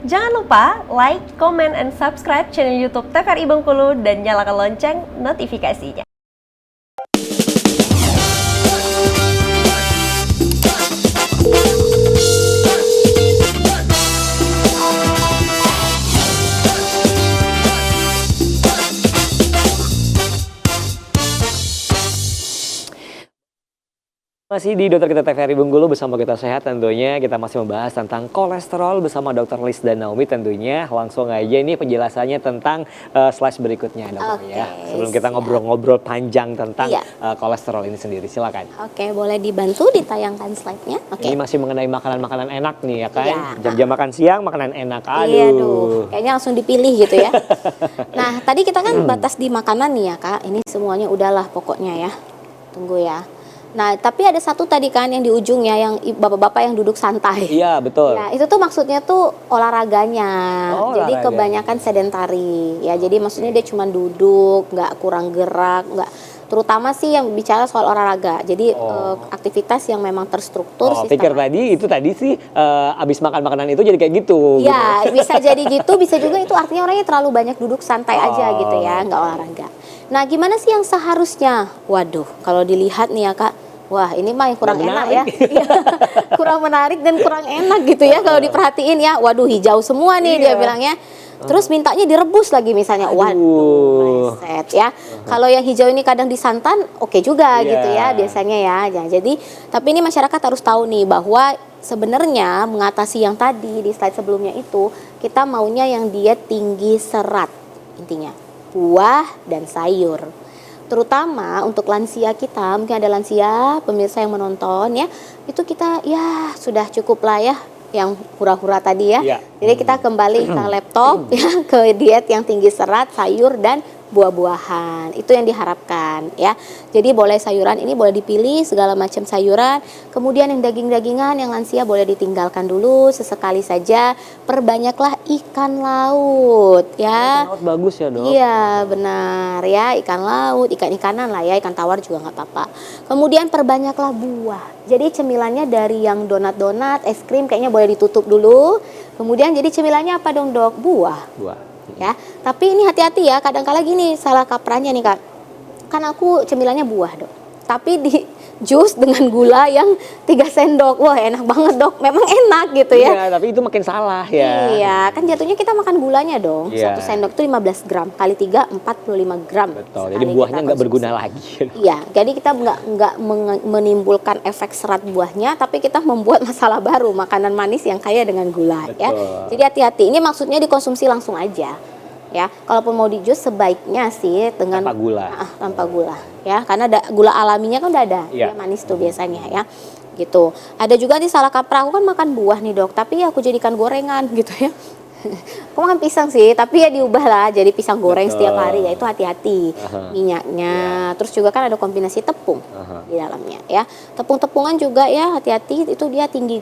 Jangan lupa like, comment, and subscribe channel YouTube TVRI Bengkulu dan nyalakan lonceng notifikasinya. Masih di Dokter Kita TVRI Bengkulu bersama Kita Sehat tentunya. Kita masih membahas tentang kolesterol bersama Dr. Liz dan Naomi tentunya. Langsung aja ini penjelasannya tentang slide berikutnya dokter ya. Sebelum kita ngobrol-ngobrol panjang tentang kolesterol ini sendiri, silakan. Oke, boleh dibantu ditayangkan slide-nya. Ini masih mengenai makanan-makanan enak nih ya kan. Jam-jam makan siang makanan enak. Kayaknya langsung dipilih gitu ya. Nah, tadi kita kan batas di makanan nih ya Kak. Ini semuanya udahlah pokoknya ya. Tunggu ya. Nah, tapi ada satu tadi kan yang di ujungnya yang bapak-bapak yang duduk santai. Iya, betul. Ya, itu tuh maksudnya tuh olahraganya. Jadi kebanyakan sedentari. Ya, jadi maksudnya dia cuma duduk, nggak kurang gerak, nggak. Terutama sih yang bicara soal olahraga. Jadi aktivitas yang memang terstruktur. Pikir tadi sih abis makan makanan itu jadi kayak gitu. Iya, gitu. Bisa jadi gitu, bisa juga itu artinya orangnya terlalu banyak duduk santai aja gitu ya, nggak olahraga. Nah, gimana sih yang seharusnya? Waduh, kalau dilihat nih ya Kak, wah ini mah yang kurang enak ya. Kurang menarik dan kurang enak gitu ya kalau diperhatiin ya. Waduh, hijau semua nih dia bilangnya. Terus mintanya direbus lagi misalnya. Waduh, meleset ya. Kalau yang hijau ini kadang disantan, oke juga gitu ya biasanya ya. Jadi, tapi ini masyarakat harus tahu nih bahwa sebenarnya mengatasi yang tadi di slide sebelumnya itu, kita maunya yang dia tinggi serat intinya. Buah dan sayur. Terutama untuk lansia kita, mungkin ada lansia pemirsa yang menonton ya, itu kita ya sudah cukup lah ya yang hura-hura tadi ya. Jadi kita kembali ke laptop ya, ke diet yang tinggi serat, sayur dan buah-buahan. Itu yang diharapkan ya. Jadi boleh sayuran ini boleh dipilih segala macam sayuran. Kemudian yang daging-dagingan yang lansia boleh ditinggalkan dulu sesekali saja. Perbanyaklah ikan laut ya. Ikan laut bagus ya, Dok? Iya, benar ya, ikan laut, ikan-ikanan lah ya, ikan tawar juga nggak apa-apa. Kemudian perbanyaklah buah. Jadi cemilannya dari yang donat-donat, es krim kayaknya boleh ditutup dulu. Kemudian jadi cemilannya apa dong, Dok? Buah. Ya, tapi ini hati-hati ya, kadang-kala gini salah kaprahnya nih Kak. Kan aku cemilannya buah Dok, tapi di jus dengan gula yang 3 sendok. Wah enak banget Dok, memang enak gitu ya. Iya, tapi itu makin salah ya. Iya, kan jatuhnya kita makan gulanya dong. 1 sendok itu 15 gram, kali 3, 45 gram. Betul, jadi buahnya nggak berguna lagi. Iya, jadi kita nggak menimbulkan efek serat buahnya, tapi kita membuat masalah baru, makanan manis yang kaya dengan gula. Ya. Jadi hati-hati, ini maksudnya dikonsumsi langsung aja. Ya, kalaupun mau di jus sebaiknya sih dengan tanpa gula ya, karena gula alaminya kan udah ada, dia manis tuh biasanya ya, gitu. Ada juga nih salah kaprah, aku kan makan buah nih Dok, tapi ya aku jadikan gorengan gitu ya. Aku makan pisang sih, tapi ya diubah lah jadi pisang goreng setiap hari ya, itu hati-hati minyaknya. Terus juga kan ada kombinasi tepung di dalamnya ya. Tepung-tepungan juga ya hati-hati, itu dia tinggi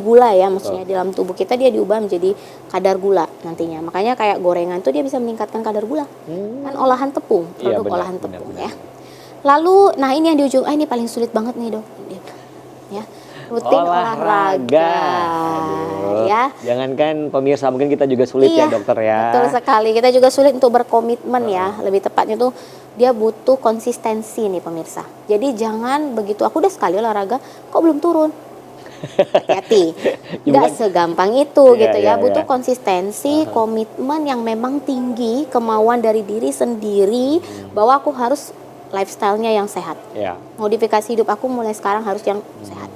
gula ya, maksudnya di dalam tubuh kita dia diubah menjadi kadar gula nantinya. Makanya kayak gorengan tuh dia bisa meningkatkan kadar gula. Kan olahan tepung, produk olahan tepung ya. Lalu, nah ini yang di ujung, ini paling sulit banget nih Dok. Ya. Rutin olahraga. Ya. Jangankan pemirsa, mungkin kita juga sulit ya dokter ya. Betul sekali, kita juga sulit untuk berkomitmen ya. Lebih tepatnya tuh dia butuh konsistensi nih pemirsa. Jadi jangan begitu aku udah sekali olahraga kok belum turun. Hati-hati, nggak segampang itu gitu ya. Butuh konsistensi, komitmen yang memang tinggi, kemauan dari diri sendiri bahwa aku harus lifestyle-nya yang sehat. Modifikasi hidup aku mulai sekarang harus yang sehat.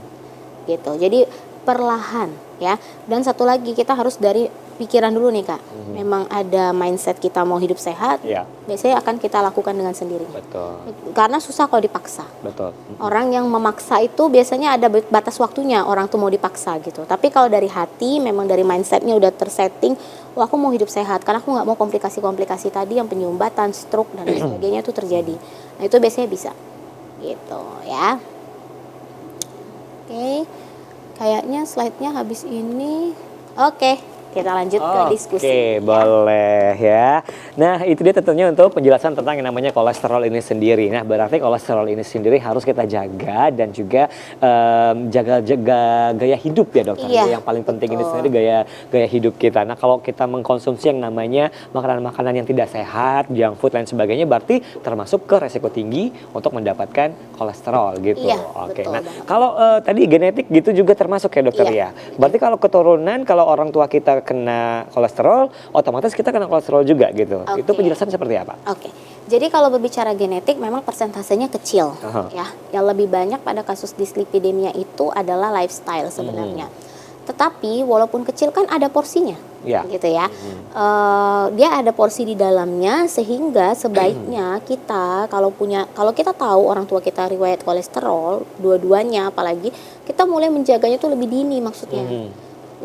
Gitu. Jadi perlahan ya. Dan satu lagi kita harus dari pikiran dulu nih Kak. Memang ada mindset kita mau hidup sehat. Biasanya akan kita lakukan dengan sendirinya. Karena susah kalau dipaksa. Orang yang memaksa itu biasanya ada batas waktunya orang tuh mau dipaksa gitu. Tapi kalau dari hati memang dari mindsetnya udah tersetting, wah aku mau hidup sehat karena aku nggak mau komplikasi-komplikasi tadi yang penyumbatan, stroke dan sebagainya itu terjadi. Nah itu biasanya bisa. Gitu ya. Oke, kayaknya slide-nya habis ini. Oke, kita lanjut ke diskusi. Oke, boleh ya. Nah, itu dia tentunya untuk penjelasan tentang yang namanya kolesterol ini sendiri. Nah, berarti kolesterol ini sendiri harus kita jaga dan juga jaga gaya hidup ya dokter. Iya, Yang paling penting ini betul. sendiri gaya hidup kita. Nah, kalau kita mengkonsumsi yang namanya makanan-makanan yang tidak sehat, junk food dan sebagainya, berarti termasuk ke resiko tinggi untuk mendapatkan kolesterol gitu. Iya, Oke. betul Nah, banget. kalau tadi genetik gitu juga termasuk ya dokter Iya. ya. Berarti kalau keturunan, kalau orang tua kita kena kolesterol, otomatis kita kena kolesterol juga gitu. Oke. Itu penjelasan seperti apa? Oke, jadi kalau berbicara genetik memang persentasenya kecil Aha. ya. Yang lebih banyak pada kasus dislipidemia itu adalah lifestyle sebenarnya. Tetapi walaupun kecil kan ada porsinya, Ya. gitu ya. Dia ada porsi di dalamnya sehingga sebaiknya kita kalau kita tahu orang tua kita riwayat kolesterol, dua-duanya apalagi kita mulai menjaganya tuh lebih dini maksudnya.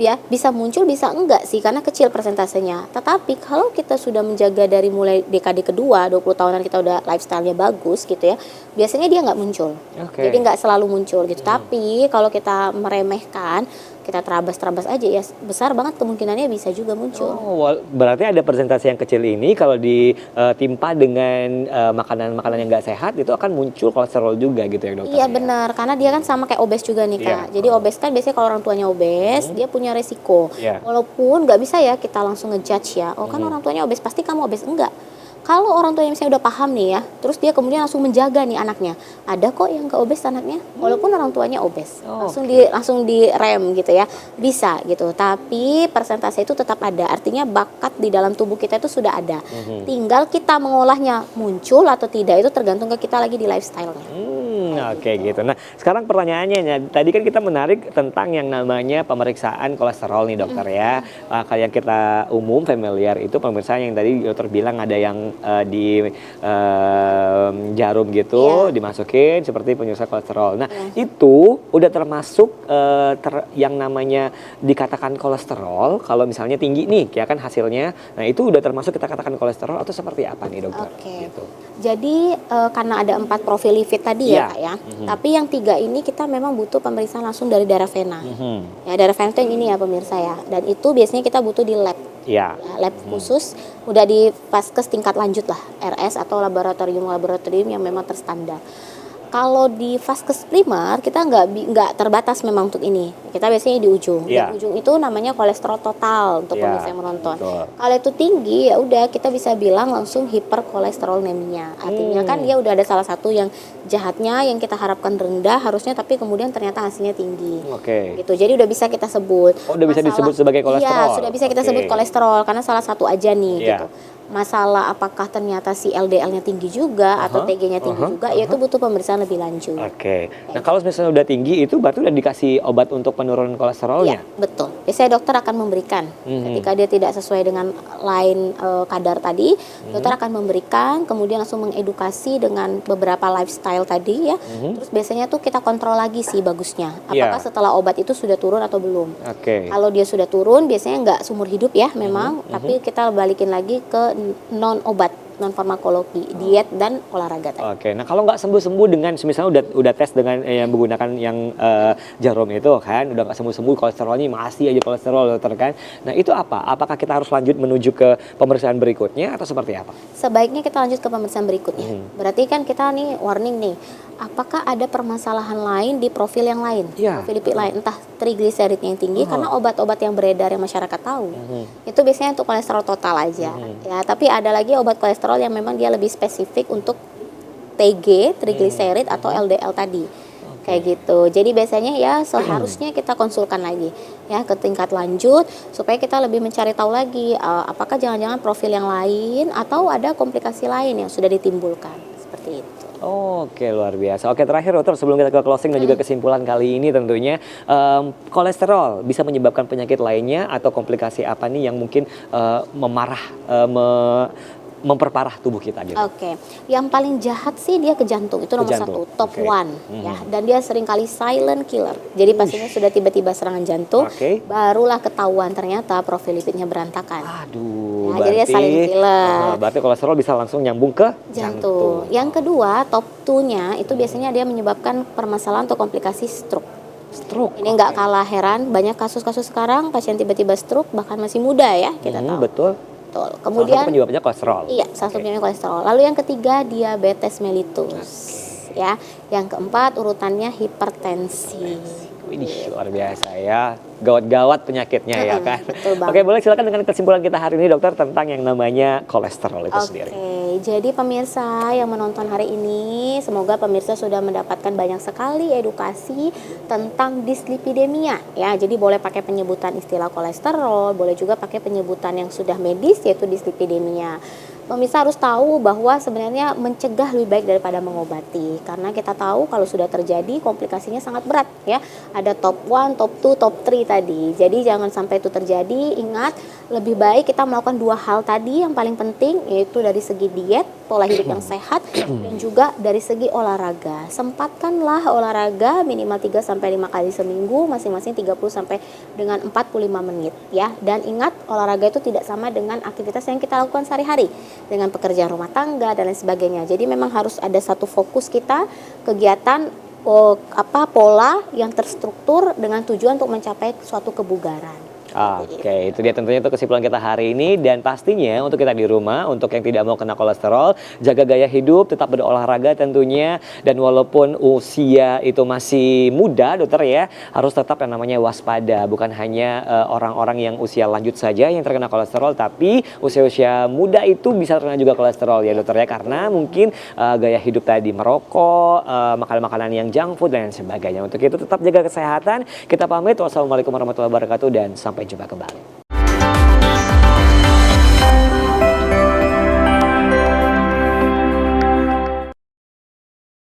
Ya, bisa muncul bisa enggak sih karena kecil persentasenya. Tetapi kalau kita sudah menjaga dari mulai dekade kedua, 20 tahunan kita udah lifestyle-nya bagus gitu ya, biasanya dia nggak muncul. Oke. Jadi nggak selalu muncul gitu. Tapi kalau kita meremehkan, kita terabas-terabas aja ya besar banget kemungkinannya bisa juga muncul. Berarti ada persentase yang kecil ini kalau ditimpa dengan makanan-makanan yang nggak sehat itu akan muncul kolesterol juga gitu ya dokter? Iya ya? benar, karena dia kan sama kayak obes juga nih Kak. Iya. Jadi obes kan biasanya kalau orang tuanya obes, dia punya resiko. Iya. Walaupun nggak bisa ya kita langsung ngejudge ya, oh kan orang tuanya obes pasti kamu obes. Enggak. Kalau orang tuanya misalnya udah paham nih ya, terus dia kemudian langsung menjaga nih anaknya. Ada kok yang nggak obes anaknya, walaupun orang tuanya obes. Langsung direm gitu ya. Bisa gitu. Tapi persentase itu tetap ada. Artinya bakat di dalam tubuh kita itu sudah ada. Tinggal kita mengolahnya muncul atau tidak itu tergantung ke kita lagi di lifestyle-nya. Oke gitu. Nah sekarang pertanyaannya, tadi kan kita menarik tentang yang namanya pemeriksaan kolesterol nih dokter ya. Kayak yang kita umum familiar itu pemeriksaan yang tadi dokter bilang ada yang di jarum gitu dimasukin seperti penyusun kolesterol. Nah itu udah termasuk yang namanya dikatakan kolesterol kalau misalnya tinggi nih ya kan hasilnya. Nah itu udah termasuk kita katakan kolesterol atau seperti apa nih dokter? Oke. Gitu. Jadi karena ada 4 profil lipid tadi ya Kak ya. Tapi yang 3 ini kita memang butuh pemeriksaan langsung dari darah vena. Ya darah vena itu yang ini ya pemirsa ya. Dan itu biasanya kita butuh di lab. Ya. Lab khusus udah di vaskes tingkat lanjut lah, RS atau laboratorium yang memang terstandar. Kalau di vaskes primer kita nggak terbatas memang untuk ini. Kita biasanya di ujung. Iya. Di ujung itu namanya kolesterol total untuk Iya, pemirsa yang menonton. betul. Kalau itu tinggi ya udah kita bisa bilang langsung hiperkolesterolemia. Artinya kan dia udah ada salah satu yang jahatnya yang kita harapkan rendah harusnya tapi kemudian ternyata hasilnya tinggi. Oke. Gitu. Jadi udah bisa kita sebut. Oh, udah bisa disebut sebagai kolesterol? Iya, sudah bisa kita Oke. sebut kolesterol karena salah satu aja nih Iya. gitu. Masalah apakah ternyata si LDL-nya tinggi juga atau TG-nya tinggi juga, ya itu butuh pemeriksaan lebih lanjut. Oke. Nah, kalau misalnya udah tinggi itu berarti udah dikasih obat untuk penurunan kolesterolnya? Iya, betul. Biasanya dokter akan memberikan. Ketika dia tidak sesuai dengan lain kadar tadi, dokter akan memberikan, kemudian langsung mengedukasi dengan beberapa lifestyle tadi ya. Terus biasanya tuh kita kontrol lagi sih bagusnya. Apakah Iya. setelah obat itu sudah turun atau belum. Oke. Kalau dia sudah turun, biasanya nggak seumur hidup ya memang, tapi kita balikin lagi ke non obat, non farmakologi, diet dan olahraga tadi. Oke, nah kalau nggak sembuh-sembuh dengan misalnya udah tes dengan yang menggunakan yang jarum itu kan, udah nggak sembuh-sembuh kolesterolnya masih aja kolesterol dokter kan. Nah itu apa? Apakah kita harus lanjut menuju ke pemeriksaan berikutnya atau seperti apa? Sebaiknya kita lanjut ke pemeriksaan berikutnya. Berarti kan kita nih warning nih, apakah ada permasalahan lain di profil yang lain, Iya. profil lipid lain, entah trigliseridnya yang tinggi karena obat-obat yang beredar yang masyarakat tahu, itu biasanya untuk kolesterol total aja. Ya, tapi ada lagi obat kolesterol yang memang dia lebih spesifik untuk TG, trigliserid atau LDL tadi. Kayak gitu. Jadi biasanya ya seharusnya kita konsulkan lagi ya ke tingkat lanjut supaya kita lebih mencari tahu lagi apakah jangan-jangan profil yang lain atau ada komplikasi lain yang sudah ditimbulkan. Seperti itu. Oke, luar biasa. Oke, terakhir dokter sebelum kita ke closing dan juga kesimpulan kali ini tentunya kolesterol bisa menyebabkan penyakit lainnya atau komplikasi apa nih yang mungkin memperparah tubuh kita gitu. Oke, yang paling jahat sih dia ke jantung, itu nomor jantung. 1, top Oke. 1 ya. Dan dia seringkali silent killer. Jadi pasiennya sudah tiba-tiba serangan jantung, Oke. barulah ketahuan ternyata profil lipidnya berantakan. Aduh, Ya, jadi dia silent killer. Berarti kolesterol bisa langsung nyambung ke Jantung. Yang kedua, top 2-nya itu biasanya dia menyebabkan permasalahan atau komplikasi stroke. Stroke. Ini nggak kalah heran, banyak kasus-kasus sekarang pasien tiba-tiba stroke bahkan masih muda ya, kita tahu. Betul. Betul. Salah Kemudian satu penyebabnya kolesterol. iya, salah satu penyebabnya kolesterol. Lalu yang ketiga diabetes mellitus. Ya, yang keempat urutannya hipertensi. Widih, luar biasa ya. Gawat-gawat penyakitnya ya kan. Betul banget. Oke, boleh silakan dengan kesimpulan kita hari ini dokter tentang yang namanya kolesterol itu sendiri. Oke, jadi pemirsa yang menonton hari ini, semoga pemirsa sudah mendapatkan banyak sekali edukasi tentang dislipidemia ya. Jadi boleh pakai penyebutan istilah kolesterol, boleh juga pakai penyebutan yang sudah medis yaitu dislipidemia. Pemirsa harus tahu bahwa sebenarnya mencegah lebih baik daripada mengobati, karena kita tahu kalau sudah terjadi komplikasinya sangat berat ya. Ada top 1, top 2, top 3 tadi. Jadi jangan sampai itu terjadi. Ingat, lebih baik kita melakukan 2 hal tadi yang paling penting, yaitu dari segi diet, pola hidup yang sehat, dan juga dari segi olahraga. Sempatkanlah olahraga minimal 3 sampai 5 kali seminggu, masing-masing 30 sampai dengan 45 menit ya. Dan ingat, olahraga itu tidak sama dengan aktivitas yang kita lakukan sehari-hari, dengan pekerjaan rumah tangga dan lain sebagainya. Jadi memang harus ada satu fokus kita, kegiatan pola yang terstruktur dengan tujuan untuk mencapai suatu kebugaran. Oke, itu dia tentunya itu kesimpulan kita hari ini. Dan pastinya untuk kita di rumah, untuk yang tidak mau kena kolesterol, jaga gaya hidup, tetap berolahraga tentunya. Dan walaupun usia itu masih muda dokter ya, harus tetap yang namanya waspada. Bukan hanya orang-orang yang usia lanjut saja yang terkena kolesterol, tapi usia-usia muda itu bisa terkena juga kolesterol ya dokter ya. Karena mungkin gaya hidup tadi, merokok, makanan-makanan yang junk food dan sebagainya. Untuk itu tetap jaga kesehatan. Kita pamit, wassalamualaikum warahmatullahi wabarakatuh dan sampai jumpa kembali.